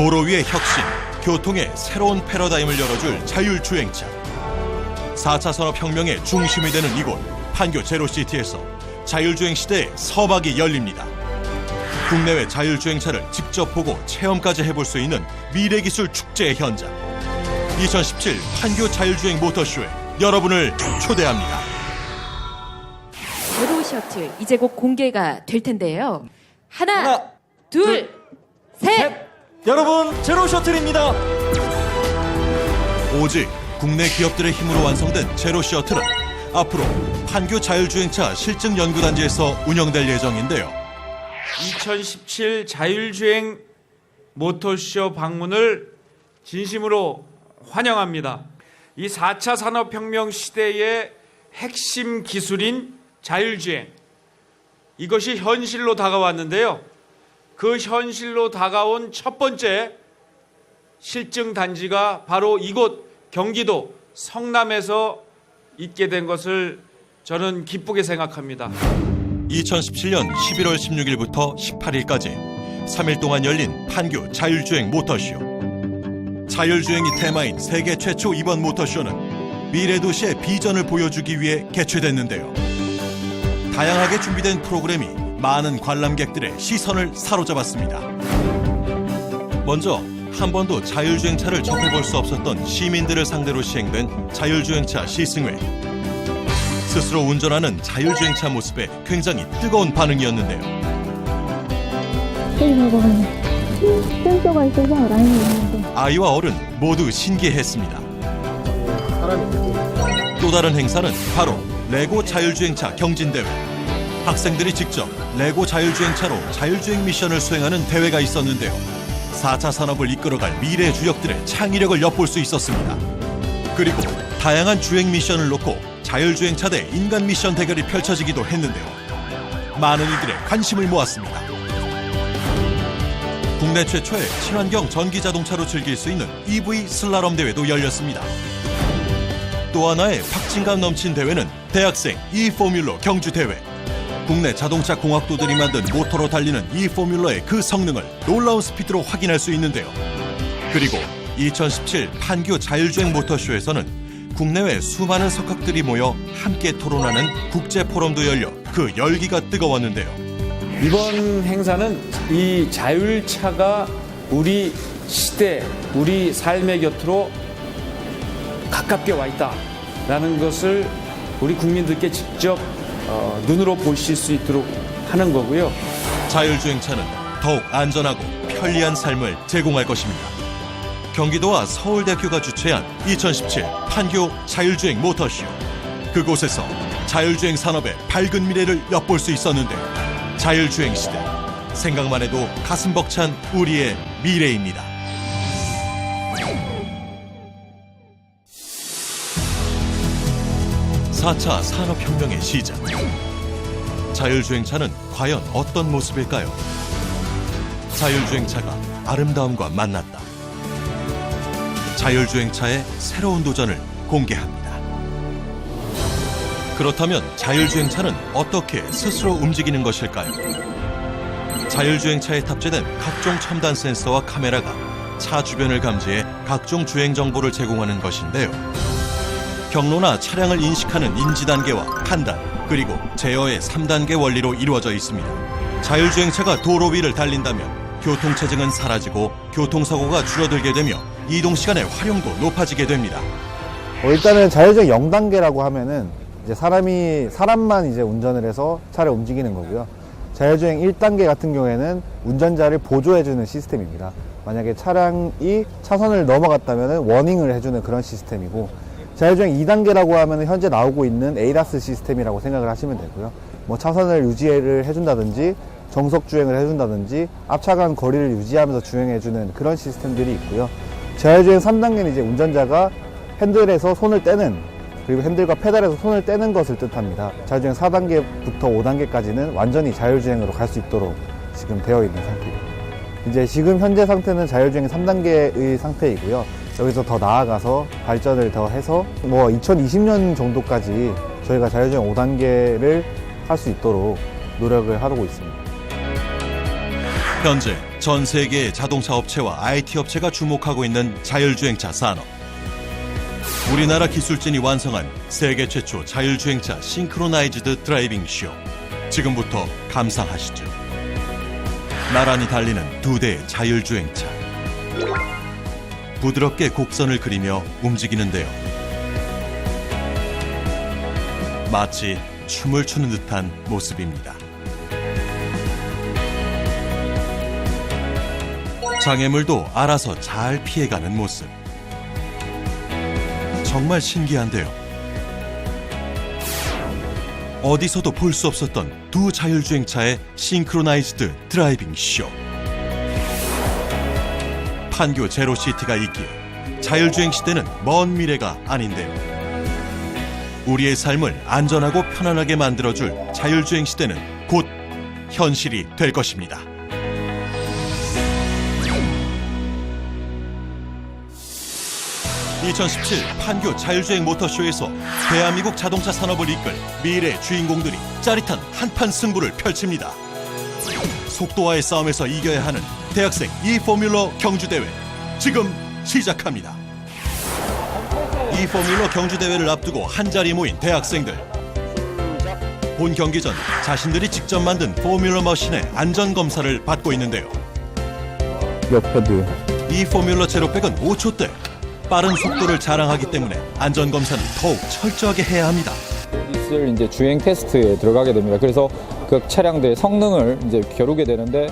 도로 위의 혁신, 교통의 새로운 패러다임을 열어줄 자율주행차. 4차 산업혁명의 중심이 되는 이곳 판교 제로시티에서 자율주행 시대의 서막이 열립니다. 국내외 자율주행차를 직접 보고 체험까지 해볼 수 있는 미래기술 축제의 현장. 2017 판교 자율주행 모터쇼에 여러분을 초대합니다. 제로 셔틀 이제 곧 공개가 될 텐데요. 하나, 둘, 셋. 여러분, 제로 셔틀입니다. 오직 국내 기업들의 힘으로 완성된 제로 셔틀은 앞으로 판교 자율주행차 실증연구단지에서 운영될 예정인데요. 2017 자율주행 모터쇼 방문을 진심으로 환영합니다. 이 4차 산업혁명 시대의 핵심 기술인 자율주행, 이것이 현실로 다가왔는데요. 그 현실로 다가온 첫 번째 실증 단지가 바로 이곳 경기도 성남에서 있게 된 것을 저는 기쁘게 생각합니다. 2017년 11월 16일부터 18일까지 3일 동안 열린 판교 자율주행 모터쇼. 자율주행이 테마인 세계 최초 이번 모터쇼는 미래도시의 비전을 보여주기 위해 개최됐는데요. 다양하게 준비된 프로그램이 많은 관람객들의 시선을 사로잡았습니다. 먼저 한 번도 자율주행차를 접해볼 수 없었던 시민들을 상대로 시행된 자율주행차 시승회. 스스로 운전하는 자율주행차 모습에 굉장히 뜨거운 반응이었는데요. 센서가 있어서 라인이 있는데. 아이와 어른 모두 신기했습니다. 또 다른 행사는 바로 레고 자율주행차 경진대회. 학생들이 직접 레고 자율주행차로 자율주행 미션을 수행하는 대회가 있었는데요. 4차 산업을 이끌어갈 미래 주역들의 창의력을 엿볼 수 있었습니다. 그리고 다양한 주행 미션을 놓고 자율주행차 대 인간 미션 대결이 펼쳐지기도 했는데요. 많은 이들의 관심을 모았습니다. 국내 최초의 친환경 전기자동차로 즐길 수 있는 EV 슬라럼 대회도 열렸습니다. 또 하나의 박진감 넘친 대회는 대학생 E-포뮬러 경주대회. 국내 자동차 공학도들이 만든 모터로 달리는 E-포뮬러의 그 성능을 놀라운 스피드로 확인할 수 있는데요. 그리고 2017 판교 자율주행 모터쇼에서는 국내외 수많은 석학들이 모여 함께 토론하는 국제 포럼도 열려 그 열기가 뜨거웠는데요. 이번 행사는 이 자율차가 우리 시대, 우리 삶의 곁으로 가깝게 와 있다라는 것을 우리 국민들께 직접 눈으로 보실 수 있도록 하는 거고요. 자율주행차는 더욱 안전하고 편리한 삶을 제공할 것입니다. 경기도와 서울대학교가 주최한 2017 판교 자율주행 모터쇼. 그곳에서 자율주행 산업의 밝은 미래를 엿볼 수 있었는데 자율주행 시대, 생각만 해도 가슴 벅찬 우리의 미래입니다. (4차) 산업혁명의 시작. 자율주행차는 과연 어떤 모습일까요? 자율주행차가 아름다움과 만났다. 자율주행차의 새로운 도전을 공개합니다. 그렇다면 자율주행차는 어떻게 스스로 움직이는 것일까요? 자율주행차에 탑재된 각종 첨단 센서와 카메라가 차 주변을 감지해 각종 주행 정보를 제공하는 것인데요. 경로나 차량을 인식하는 인지 단계와 판단, 그리고 제어의 3단계 원리로 이루어져 있습니다. 자율주행차가 도로 위를 달린다면 교통체증은 사라지고 교통사고가 줄어들게 되며 이동시간의 활용도 높아지게 됩니다. 일단은 자율주행 0단계라고 하면은 이제 사람만 이제 운전을 해서 차를 움직이는 거고요. 자율주행 1단계 같은 경우에는 운전자를 보조해주는 시스템입니다. 만약에 차량이 차선을 넘어갔다면 워닝을 해주는 그런 시스템이고, 자율주행 2단계라고 하면 현재 나오고 있는 ADAS 시스템이라고 생각을 하시면 되고요. 뭐 차선을 유지를 해준다든지 정속 주행을 해준다든지 앞차 간 거리를 유지하면서 주행해주는 그런 시스템들이 있고요. 자율주행 3단계는 이제 운전자가 핸들에서 손을 떼는, 그리고 핸들과 페달에서 손을 떼는 것을 뜻합니다. 자율주행 4단계부터 5단계까지는 완전히 자율주행으로 갈 수 있도록 지금 되어 있는 상태입니다. 이제 지금 현재 상태는 자율주행 3단계의 상태이고요. 여기서 더 나아가서 발전을 더 해서 2020년 정도까지 저희가 자율주행 5단계를 할 수 있도록 노력을 하고 있습니다. 현재 전 세계의 자동차 업체와 IT 업체가 주목하고 있는 자율주행차 산업. 우리나라 기술진이 완성한 세계 최초 자율주행차 싱크로나이즈드 드라이빙 쇼. 지금부터 감상하시죠. 나란히 달리는 두 대의 자율주행차. 부드럽게 곡선을 그리며 움직이는데요. 마치 춤을 추는 듯한 모습입니다. 장애물도 알아서 잘 피해가는 모습. 정말 신기한데요. 어디서도 볼 수 없었던 두 자율주행차의 싱크로나이즈드 드라이빙 쇼. 판교 제로시티가 있기에 자율주행 시대는 먼 미래가 아닌데요. 우리의 삶을 안전하고 편안하게 만들어줄 자율주행 시대는 곧 현실이 될 것입니다. (2017) 판교 자율주행 모터쇼에서 대한민국 자동차 산업을 이끌 미래의 주인공들이 짜릿한 한판 승부를 펼칩니다. 속도와의 싸움에서 이겨야 하는 대학생 E-포뮬러 경주대회 지금 시작합니다. E-포뮬러 경주대회를 앞두고 한자리 모인 대학생들. 본 경기 전 자신들이 직접 만든 포뮬러 머신의 안전검사를 받고 있는데요. 옆에도 E-포뮬러 제로백은 5초대. 빠른 속도를 자랑하기 때문에 안전검사는 더욱 철저하게 해야 합니다. 있을 이제 주행 테스트에 들어가게 됩니다. 그래서 그 차량들의 성능을 이제 겨루게 되는데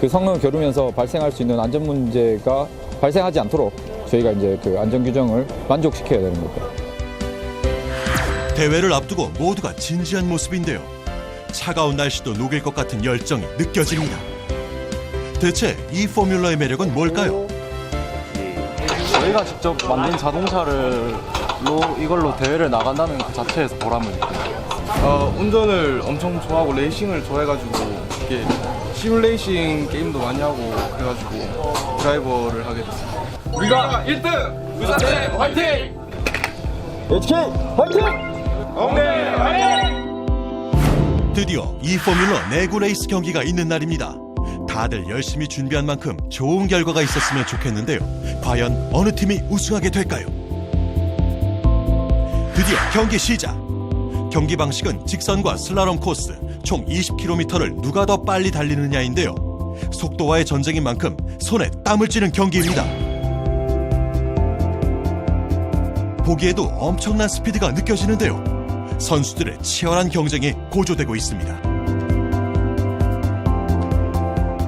그 성능을 겨루면서 발생할 수 있는 안전 문제가 발생하지 않도록 저희가 이제 그 안전 규정을 만족시켜야 되는 겁니다. 대회를 앞두고 모두가 진지한 모습인데요. 차가운 날씨도 녹일 것 같은 열정이 느껴집니다. 대체 이 포뮬러의 매력은 뭘까요? 저희가 직접 만든 이걸로 대회를 나간다는 그 자체에서 보람을 느껴요. 운전을 엄청 좋아하고 레이싱을 좋아해가지고 이렇게 시뮬레이싱 게임도 많이 하고 그래가지고 드라이버를 하게 됐습니다. 우리가 1등! 부산대 화이팅! HK 화이팅! 엉대 화이팅! 드디어 이 포뮬러 내구 레이스 경기가 있는 날입니다. 다들 열심히 준비한 만큼 좋은 결과가 있었으면 좋겠는데요. 과연 어느 팀이 우승하게 될까요? 드디어 경기 시작! 경기 방식은 직선과 슬라롬 코스 총 20km를 누가 더 빨리 달리느냐인데요. 속도와의 전쟁인 만큼 손에 땀을 찌는 경기입니다. 보기에도 엄청난 스피드가 느껴지는데요. 선수들의 치열한 경쟁이 고조되고 있습니다.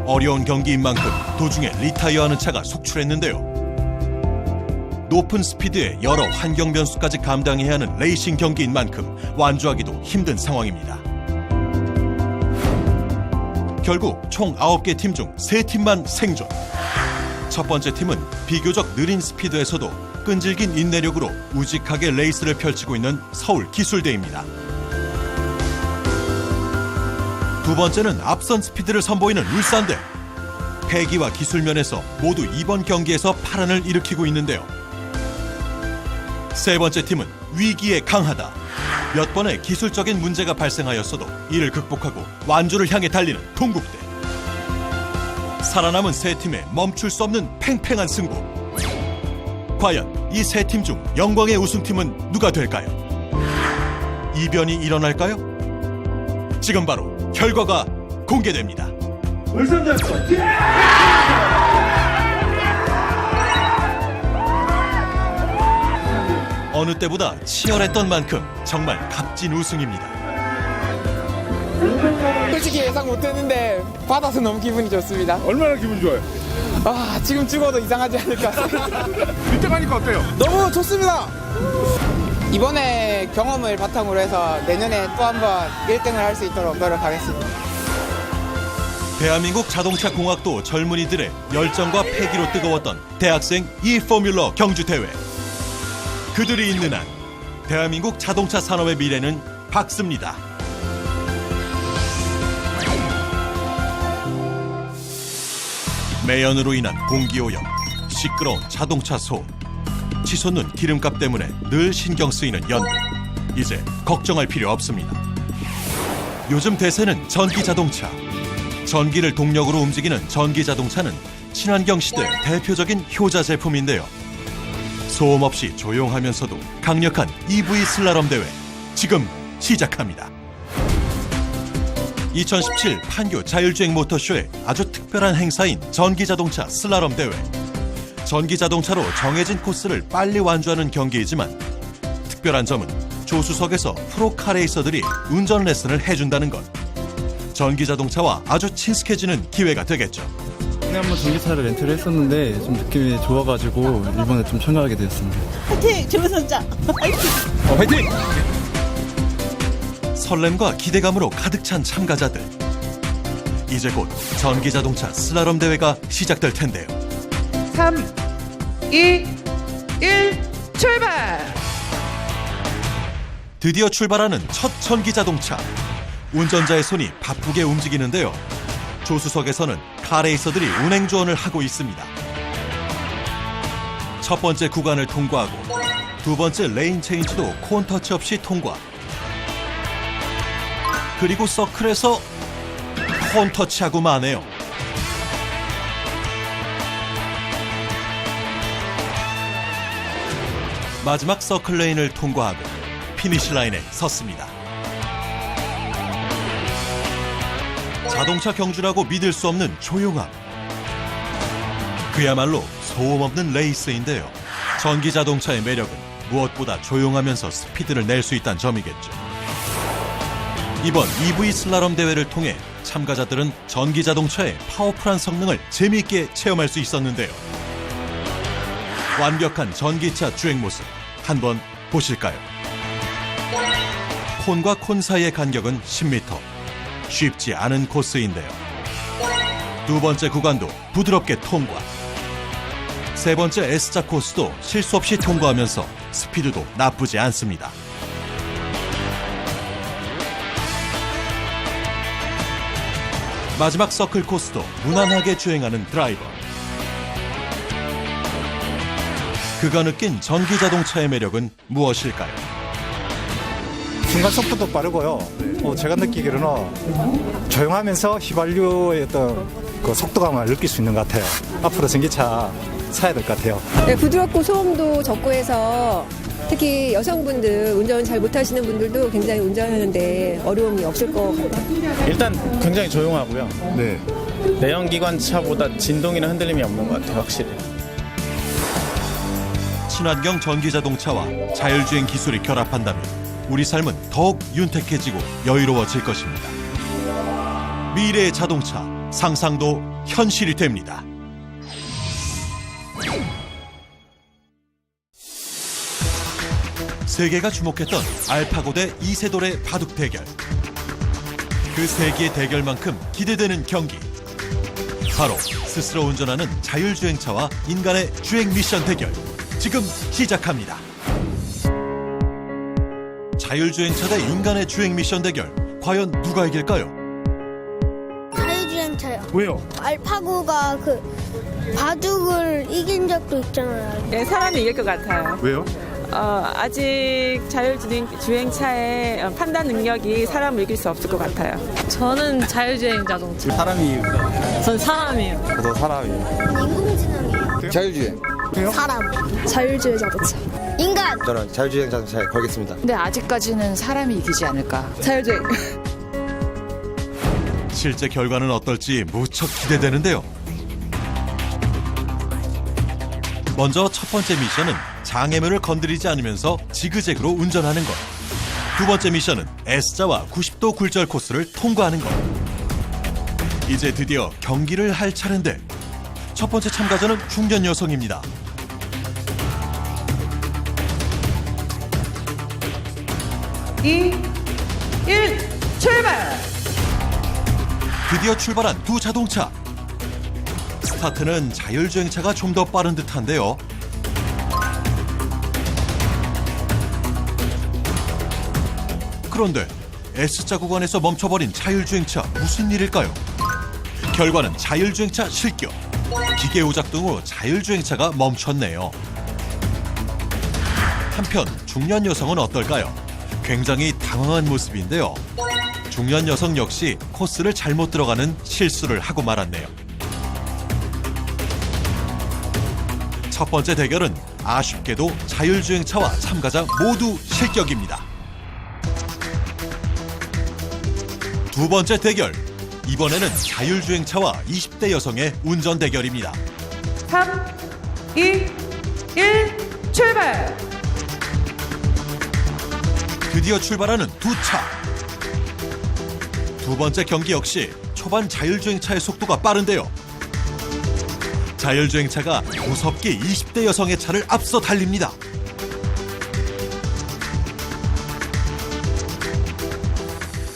어려운 경기인 만큼 도중에 리타이어하는 차가 속출했는데요. 높은 스피드에 여러 환경 변수까지 감당해야 하는 레이싱 경기인 만큼 완주하기도 힘든 상황입니다. 결국 총 9개 팀 중 3팀만 생존. 첫 번째 팀은 비교적 느린 스피드에서도 끈질긴 인내력으로 우직하게 레이스를 펼치고 있는 서울기술대입니다. 두 번째는 앞선 스피드를 선보이는 울산대. 패기와 기술 면에서 모두 이번 경기에서 파란을 일으키고 있는데요. 세 번째 팀은 위기에 강하다. 몇 번의 기술적인 문제가 발생하였어도 이를 극복하고 완주를 향해 달리는 동국대. 살아남은 세 팀의 멈출 수 없는 팽팽한 승부. 과연 이 세 팀 중 영광의 우승팀은 누가 될까요? 이변이 일어날까요? 지금 바로 결과가 공개됩니다. 어느 때보다 치열했던 만큼 정말 값진 우승입니다. 솔직히 예상 못했는데 받아서 너무 기분이 좋습니다. 얼마나 기분 좋아요? 아, 지금 죽어도 이상하지 않을까. 이때 가니까 어때요? 너무 좋습니다. 이번에 경험을 바탕으로 해서 내년에 또 한 번 1등을 할 수 있도록 노력하겠습니다. 대한민국 자동차 공학도 젊은이들의 열정과 패기로 뜨거웠던 대학생 E-포뮬러 경주대회. 그들이 있는 한 대한민국 자동차 산업의 미래는 밝습니다. 매연으로 인한 공기오염, 시끄러운 자동차 소음, 치솟는 기름값 때문에 늘 신경 쓰이는 연비. 이제 걱정할 필요 없습니다. 요즘 대세는 전기 자동차. 전기를 동력으로 움직이는 전기자동차는 친환경 시대의 대표적인 효자 제품인데요. 소음 없이 조용하면서도 강력한 EV 슬라럼 대회 지금 시작합니다. 2017 판교 자율주행 모터쇼의 아주 특별한 행사인 전기자동차 슬라럼 대회. 전기자동차로 정해진 코스를 빨리 완주하는 경기이지만 특별한 점은 조수석에서 프로 카레이서들이 운전 레슨을 해준다는 것. 전기자동차와 아주 친숙해지는 기회가 되겠죠. 전에 한번 전기차를 렌트를 했었는데 좀 느낌이 좋아가지고 이번에 좀 참가하게 되었습니다. 화이팅! 조선자! 화이팅! 화이팅! 설렘과 기대감으로 가득 찬 참가자들. 이제 곧 전기자동차 슬라럼 대회가 시작될 텐데요. 3, 2, 1, 출발! 드디어 출발하는 첫 전기자동차. 운전자의 손이 바쁘게 움직이는데요. 조수석에서는 카레이서들이 운행 조언을 하고 있습니다. 첫 번째 구간을 통과하고 두 번째 레인 체인지도 콘 터치 없이 통과. 그리고 서클에서 콘 터치하고 마네요. 마지막 서클 레인을 통과하고 피니시 라인에 섰습니다. 자동차 경주라고 믿을 수 없는 조용함. 그야말로 소음 없는 레이스인데요. 전기 자동차의 매력은 무엇보다 조용하면서 스피드를 낼 수 있다는 점이겠죠. 이번 EV 슬라럼 대회를 통해 참가자들은 전기 자동차의 파워풀한 성능을 재미있게 체험할 수 있었는데요. 완벽한 전기차 주행 모습 한번 보실까요? 콘과 콘 사이의 간격은 10m. 쉽지 않은 코스인데요. 두 번째 구간도 부드럽게 통과. 세 번째 S자 코스도 실수 없이 통과하면서 스피드도 나쁘지 않습니다. 마지막 서클 코스도 무난하게 주행하는 드라이버. 그가 느낀 전기 자동차의 매력은 무엇일까요? 순간 속도도 빠르고요. 제가 느끼기로는 조용하면서 휘발유의 어떤 그 속도감을 느낄 수 있는 것 같아요. 앞으로 전기차 사야 될 것 같아요. 네, 부드럽고 소음도 적고 해서 특히 여성분들 운전 잘 못하시는 분들도 굉장히 운전하는데 어려움이 없을 것 같아요. 일단 굉장히 조용하고요. 네. 내연기관차보다 진동이나 흔들림이 없는 것 같아요, 확실히. 친환경 전기자동차와 자율주행 기술이 결합한다면 우리 삶은 더욱 윤택해지고 여유로워질 것입니다. 미래의 자동차, 상상도 현실이 됩니다. 세계가 주목했던 알파고 대 이세돌의 바둑 대결. 그 세기의 대결만큼 기대되는 경기. 바로 스스로 운전하는 자율주행차와 인간의 주행 미션 대결. 지금 시작합니다. 자율주행차 대 인간의 주행 미션 대결. 과연 누가 이길까요? 자율주행차요. 왜요? 알파고가 바둑을 이긴 적도 있잖아요. 네, 사람이 이길 것 같아요. 왜요? 아직 자율주행차의 판단 능력이 사람을 이길 수 없을 것 같아요. 저는 자율주행 자동차. 사람이. 전 사람이에요. 저도 사람이에요. 인공지능이에요. 자율주행. 사람. 자율주행 자동차. 인간. 저는 자율주행 자동차에 걸겠습니다. 근데 아직까지는 사람이 이기지 않을까. 자율주행. 실제 결과는 어떨지 무척 기대되는데요. 먼저 첫 번째 미션은 장애물을 건드리지 않으면서 지그재그로 운전하는 것. 두 번째 미션은 S자와 90도 굴절 코스를 통과하는 것. 이제 드디어 경기를 할 차례인데 첫 번째 참가자는 중년 여성입니다. 출발! 드디어 출발한 두 자동차. 스타트는 자율주행차가 좀 더 빠른 듯한데요. 그런데 S자 구간에서 멈춰버린 자율주행차 무슨 일일까요? 결과는 자율주행차 실격. 기계 오작동으로 자율주행차가 멈췄네요. 한편 중년 여성은 어떨까요? 굉장히 당황한 모습인데요. 중년 여성 역시 코스를 잘못 들어가는 실수를 하고 말았네요. 첫 번째 대결은 아쉽게도 자율주행차와 참가자 모두 실격입니다. 두 번째 대결, 이번에는 자율주행차와 20대 여성의 운전 대결입니다. 3, 2, 1, 출발! 드디어 출발하는 두 차. 두 번째 경기 역시 초반 자율주행차의 속도가 빠른데요. 자율주행차가 무섭게 20대 여성의 차를 앞서 달립니다.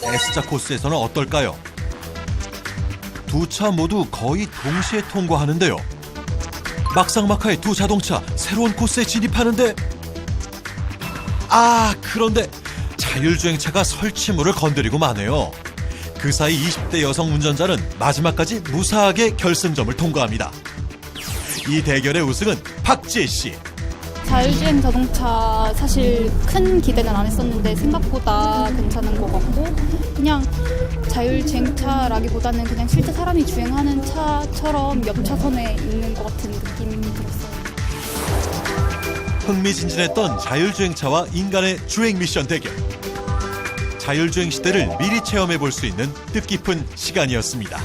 S자 코스에서는 어떨까요? 두 차 모두 거의 동시에 통과하는데요. 막상막하의 두 자동차 새로운 코스에 진입하는데 그런데 자율주행차가 설치물을 건드리고 마네요. 그 사이 20대 여성 운전자는 마지막까지 무사하게 결승점을 통과합니다. 이 대결의 우승은 박지혜 씨. 자율주행 자동차 사실 큰 기대는 안 했었는데 생각보다 괜찮은 것 같고 그냥 자율주행차라기보다는 그냥 실제 사람이 주행하는 차처럼 옆 차선에 있는 것 같은 느낌이 들었어요. 흥미진진했던 자율주행차와 인간의 주행 미션 대결. 자율주행 시대를 미리 체험해 볼 수 있는 뜻깊은 시간이었습니다.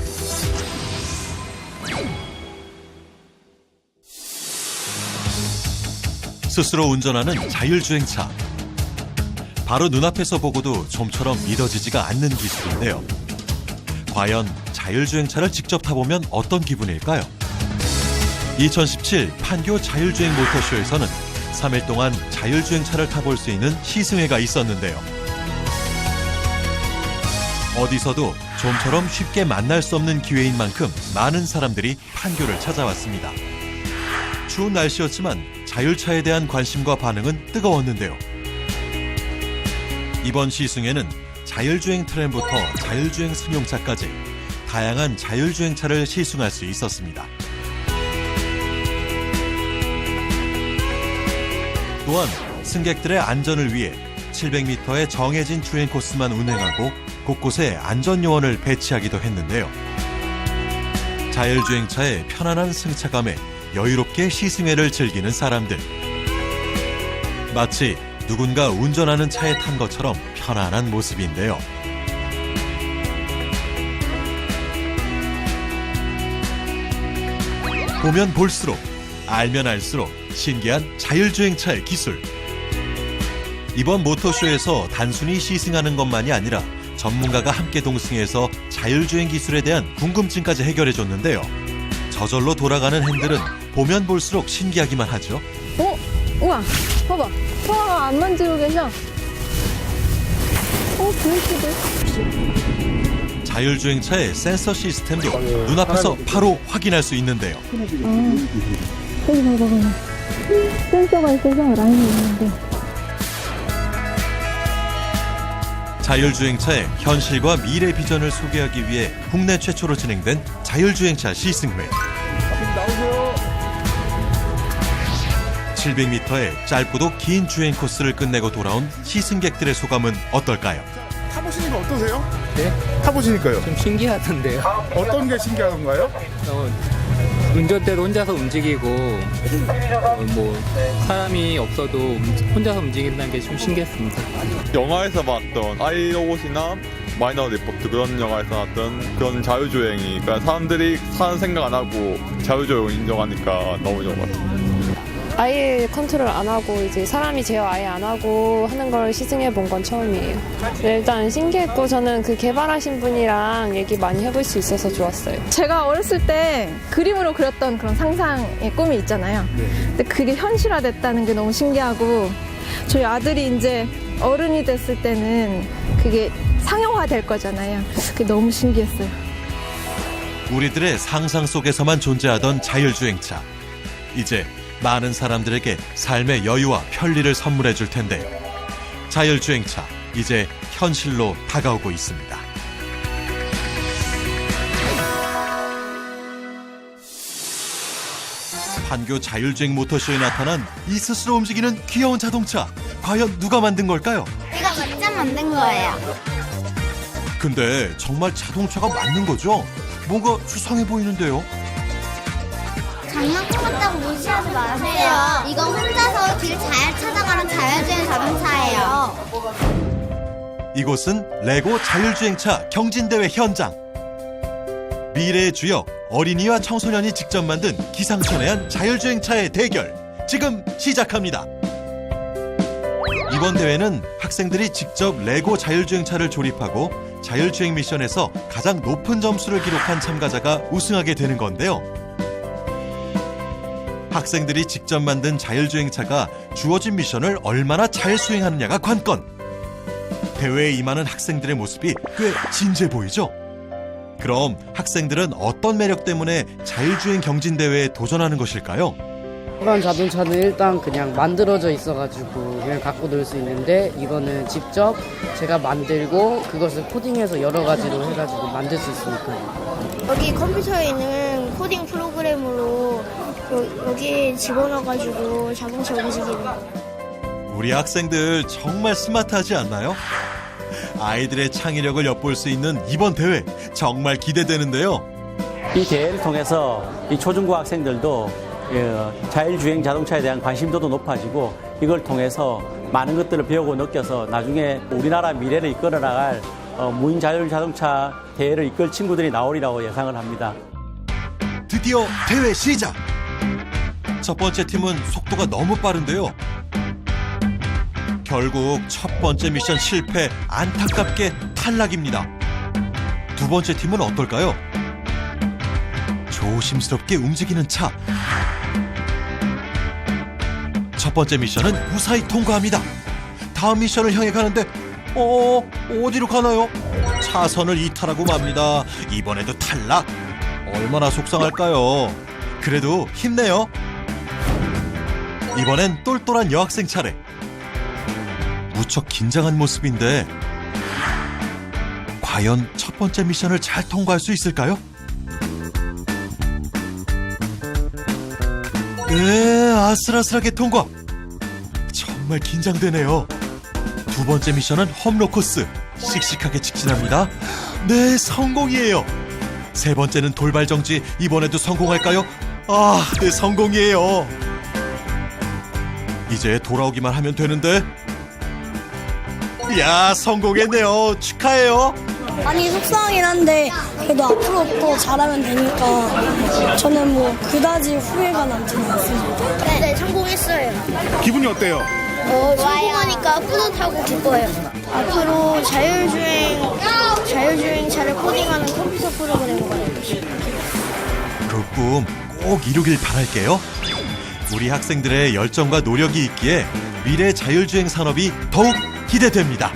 스스로 운전하는 자율주행차. 바로 눈앞에서 보고도 좀처럼 믿어지지가 않는 기술인데요. 과연 자율주행차를 직접 타보면 어떤 기분일까요? 2017 판교 자율주행 모터쇼에서는 3일 동안 자율주행차를 타볼 수 있는 시승회가 있었는데요. 어디서도 좀처럼 쉽게 만날 수 없는 기회인 만큼 많은 사람들이 판교를 찾아왔습니다. 추운 날씨였지만 자율차에 대한 관심과 반응은 뜨거웠는데요. 이번 시승회는 자율주행 트램부터 자율주행 승용차까지 다양한 자율주행차를 시승할 수 있었습니다. 또한 승객들의 안전을 위해 700m의 정해진 주행 코스만 운행하고 곳곳에 안전요원을 배치하기도 했는데요. 자율주행차의 편안한 승차감에 여유롭게 시승회를 즐기는 사람들. 마치 누군가 운전하는 차에 탄 것처럼 편안한 모습인데요. 보면 볼수록, 알면 알수록 신기한 자율주행차의 기술. 이번 모터쇼에서 단순히 시승하는 것만이 아니라 전문가가 함께 동승해서 자율주행 기술에 대한 궁금증까지 해결해줬는데요. 저절로 돌아가는 핸들은 보면 볼수록 신기하기만 하죠. 우와, 봐봐. 와, 안 만지고 계셔. 브레이크도. 자율주행차의 센서 시스템도 눈앞에서 바로 확인할 수 있는데요. 여기 봐봐. 센서가 있어서 라인이 있는데. 자율주행차의 현실과 미래 비전을 소개하기 위해 국내 최초로 진행된 자율주행차 시승회. 700m의 짧고도 긴 주행 코스를 끝내고 돌아온 시승객들의 소감은 어떨까요? 타보시니까 어떠세요? 네? 타보시니까요? 좀 신기하던데요. 어떤 게 신기한가요? 운전대도 혼자서 움직이고 뭐 사람이 없어도 혼자서 움직인다는 게 좀 신기했습니다. 영화에서 봤던 아이로봇이나 마이너 리포트 그런 영화에서 나왔던 그런 자율주행이 그러니까 사람들이 사는 생각 안 하고 자율주행 인정하니까 너무 좋은 것 같아요. 아예 컨트롤 안 하고 이제 사람이 제어 아예 안 하고 하는 걸 시승해 본 건 처음이에요. 일단 신기했고 저는 그 개발하신 분이랑 얘기 많이 해볼 수 있어서 좋았어요. 제가 어렸을 때 그림으로 그렸던 그런 상상의 꿈이 있잖아요. 근데 그게 현실화됐다는 게 너무 신기하고 저희 아들이 이제 어른이 됐을 때는 그게 상용화될 거잖아요. 그게 너무 신기했어요. 우리들의 상상 속에서만 존재하던 자율주행차. 이제 많은 사람들에게 삶의 여유와 편리를 선물해 줄 텐데 자율주행차 이제 현실로 다가오고 있습니다. 판교 자율주행 모터쇼에 나타난 이 스스로 움직이는 귀여운 자동차. 과연 누가 만든 걸까요? 제가 먼저 만든 거예요. 근데 정말 자동차가 맞는 거죠? 뭔가 수상해 보이는데요. 장난감 같다고 무시하지 마세요. 이건 혼자서 길 잘 찾아가는 자율주행 자동차예요. 이곳은 레고 자율주행차 경진대회 현장. 미래의 주역 어린이와 청소년이 직접 만든 기상천외한 자율주행차의 대결 지금 시작합니다. 이번 대회는 학생들이 직접 레고 자율주행차를 조립하고 자율주행 미션에서 가장 높은 점수를 기록한 참가자가 우승하게 되는 건데요. 학생들이 직접 만든 자율주행차가 주어진 미션을 얼마나 잘 수행하느냐가 관건. 대회에 임하는 학생들의 모습이 꽤 진지해 보이죠? 그럼 학생들은 어떤 매력 때문에 자율주행 경진대회에 도전하는 것일까요? 일반 자동차는 일단 그냥 만들어져 있어가지고 그냥 갖고 놀 수 있는데 이거는 직접 제가 만들고 그것을 코딩해서 여러 가지로 해가지고 만들 수 있으니까요. 여기 컴퓨터에 있는 코딩 프로그램으로 여기 집어넣어가지고 자동차 움직이는. 우리 학생들 정말 스마트하지 않나요? 아이들의 창의력을 엿볼 수 있는 이번 대회 정말 기대되는데요. 이 대회를 통해서 이 초중고 학생들도 자율주행 자동차에 대한 관심도도 높아지고 이걸 통해서 많은 것들을 배우고 느껴서 나중에 우리나라 미래를 이끌어 나갈 무인 자율 자동차 대회를 이끌 친구들이 나오리라고 예상을 합니다. 드디어 대회 시작! 첫 번째 팀은 속도가 너무 빠른데요. 결국 첫 번째 미션 실패, 안타깝게 탈락입니다. 두 번째 팀은 어떨까요? 조심스럽게 움직이는 차. 첫 번째 미션은 무사히 통과합니다. 다음 미션을 향해 가는데 어디로 가나요? 차선을 이탈하고 맙니다. 이번에도 탈락. 얼마나 속상할까요? 그래도 힘내요. 이번엔 똘똘한 여학생 차례. 무척 긴장한 모습인데 과연 첫 번째 미션을 잘 통과할 수 있을까요? 네, 아슬아슬하게 통과. 정말 긴장되네요. 두 번째 미션은 험로 코스. 씩씩하게 직진합니다. 네, 성공이에요. 세 번째는 돌발 정지. 이번에도 성공할까요? 아, 네, 성공이에요. 이제 돌아오기만 하면 되는데. 이야, 성공했네요. 축하해요. 많이 속상하긴 한데 그래도 앞으로 또 잘하면 되니까 저는 뭐 그다지 후회가 남지는 않습니다. 네, 성공했어요. 기분이 어때요? 성공하니까 뿌듯하고 기뻐요. 앞으로 자율주행차를 코딩하는 컴퓨터 프로그램을 만들고 싶어요. 그 꿈 꼭 이루길 바랄게요. 우리 학생들의 열정과 노력이 있기에 미래 자율주행 산업이 더욱 기대됩니다.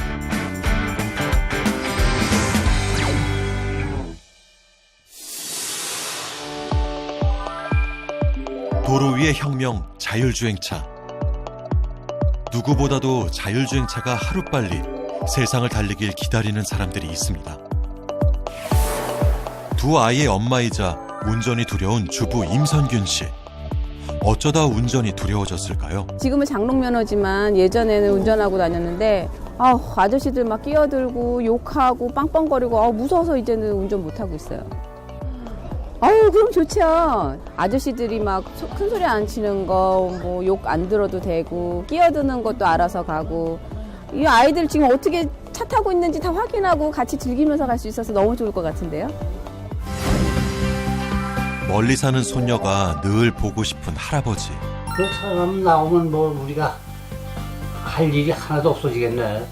도로 위의 혁명, 자율주행차. 누구보다도 자율주행차가 하루빨리 세상을 달리길 기다리는 사람들이 있습니다. 두 아이의 엄마이자 운전이 두려운 주부 임선균 씨. 어쩌다 운전이 두려워졌을까요? 지금은 장롱면허지만 예전에는 운전하고 다녔는데 아저씨들 막 끼어들고 욕하고 빵빵거리고 무서워서 이제는 운전 못하고 있어요. 그럼 좋죠. 아저씨들이 막 큰 소리 안 치는 거, 뭐 욕 안 들어도 되고, 끼어드는 것도 알아서 가고, 이 아이들 지금 어떻게 차 타고 있는지 다 확인하고 같이 즐기면서 갈 수 있어서 너무 좋을 것 같은데요. 멀리 사는 손녀가 늘 보고 싶은 할아버지. 그 사람 나오면 뭐 우리가 할 일이 하나도 없어지겠네.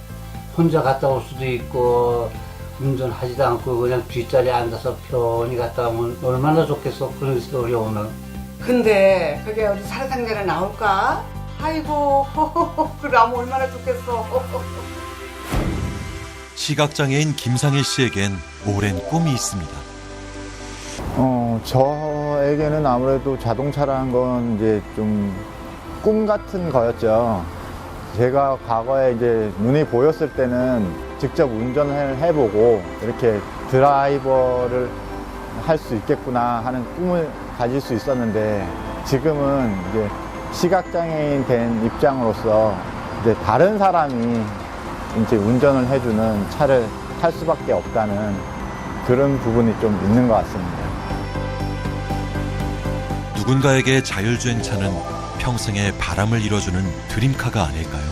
혼자 갔다 올 수도 있고, 운전하지도 않고 그냥 뒷자리에 앉아서 편히 갔다 오면 얼마나 좋겠어. 그런 어려우는. 근데 그게 우리 살상대에 나올까? 아이고 그럼 얼마나 좋겠어. 시각장애인 김상일 씨에겐 오랜 꿈이 있습니다. 저에게는 아무래도 자동차라는 건 이제 좀 꿈 같은 거였죠. 제가 과거에 이제 눈이 보였을 때는 직접 운전을 해보고 이렇게 드라이버를 할 수 있겠구나 하는 꿈을 가질 수 있었는데 지금은 이제 시각장애인 된 입장으로서 이제 다른 사람이 이제 운전을 해주는 차를 탈 수밖에 없다는 그런 부분이 좀 있는 것 같습니다. 누군가에게 자율주행차는 평생의 바람을 이뤄주는 드림카가 아닐까요?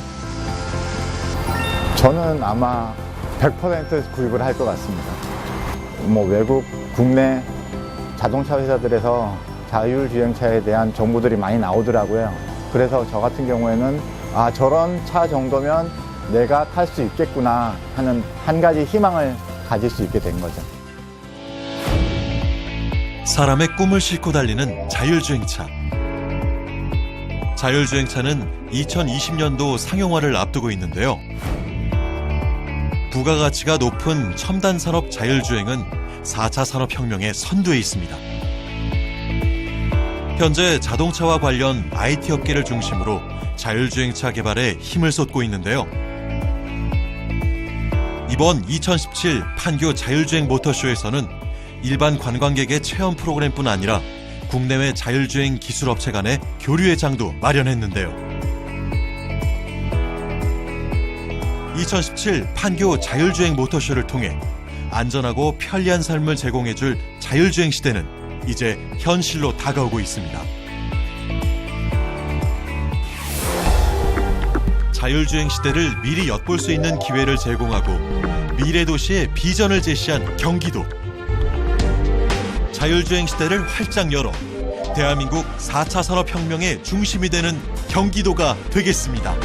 저는 아마 100% 구입을 할 것 같습니다. 뭐 외국, 국내 자동차 회사들에서 자율주행차에 대한 정보들이 많이 나오더라고요. 그래서 저 같은 경우에는 저런 차 정도면 내가 탈 수 있겠구나 하는 한 가지 희망을 가질 수 있게 된 거죠. 사람의 꿈을 싣고 달리는 자율주행차. 자율주행차는 2020년도 상용화를 앞두고 있는데요. 부가가치가 높은 첨단 산업 자율주행은 4차 산업혁명의 선두에 있습니다. 현재 자동차와 관련 IT 업계를 중심으로 자율주행차 개발에 힘을 쏟고 있는데요. 이번 2017 판교 자율주행 모터쇼에서는 일반 관광객의 체험 프로그램뿐 아니라 국내외 자율주행 기술업체 간의 교류의 장도 마련했는데요. 2017 판교 자율주행 모터쇼를 통해 안전하고 편리한 삶을 제공해줄 자율주행 시대는 이제 현실로 다가오고 있습니다. 자율주행 시대를 미리 엿볼 수 있는 기회를 제공하고 미래 도시의 비전을 제시한 경기도. 자율주행 시대를 활짝 열어 대한민국 4차 산업혁명의 중심이 되는 경기도가 되겠습니다.